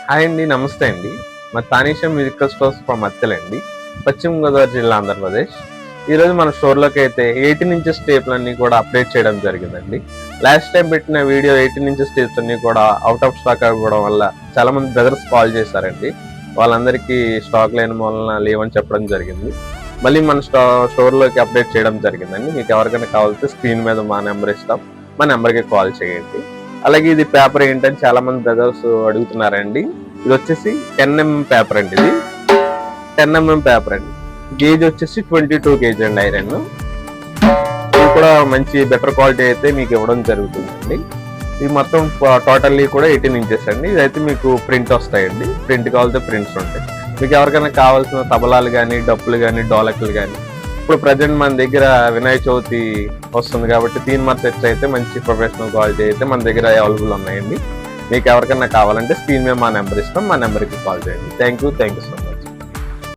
Hi అండి, నమస్తే అండి. మా తానీషా మ్యూజికల్ స్టోర్స్ ఫ్రమ్ మత్తెలండి, పశ్చిమ గోదావరి జిల్లా, ఆంధ్రప్రదేశ్. ఈరోజు మన స్టోర్లోకి అయితే 18 ఇంచెస్ టేప్లన్నీ కూడా అప్డేట్ చేయడం జరిగిందండి. లాస్ట్ టైం పెట్టిన వీడియో 18 ఇంచెస్ టేప్స్ అన్నీ కూడా అవుట్ ఆఫ్ స్టాక్ అవ్వడం వల్ల చాలామంది బ్రదర్స్ కాల్ చేశారండి. వాళ్ళందరికీ స్టాక్ లేని వలన లేవని చెప్పడం జరిగింది. మళ్ళీ మన స్టోర్లోకి అప్డేట్ చేయడం జరిగిందండి. మీకు ఎవరికైనా కావాల్సి స్క్రీన్ మీద మా నెంబర్ ఇస్తాం, మా నెంబర్కి కాల్ చేయండి. అలాగే ఇది పేపర్ ఏంటని చాలా మంది బ్రదర్స్ అడుగుతున్నారండి. ఇది వచ్చేసి 10mm పేపర్ అండి. ఇది 10mm పేపర్ అండి. గేజ్ వచ్చేసి 22 గేజ్ అండి ఐరన్. ఇది కూడా మంచి బెటర్ క్వాలిటీ అయితే మీకు ఇవ్వడం జరుగుతుందండి. ఇది మొత్తం టోటల్లీ కూడా 18 ఇంచెస్ అండి. ఇదైతే మీకు ప్రింట్ వస్తాయండి. ప్రింట్ కావాలంటే ప్రింట్స్ ఉంటాయి. మీకు ఎవరికైనా కావాల్సిన తబలాలు కానీ, డప్పులు కానీ, డోలకులు కానీ, ఇప్పుడు ప్రజెంట్ మన దగ్గర వినాయక చవితి వస్తుంది కాబట్టి తీన్మార్ సెట్స్ అయితే మంచి ప్రొఫెషనల్ క్వాలిటీ అయితే మన దగ్గర అవైలబుల్ ఉన్నాయండి. మీకు ఎవరికైనా కావాలంటే స్క్రీన్ మీద మా నెంబర్ ఇస్తాం, మా నెంబర్కి కాల్ చేయండి. Thank you so much.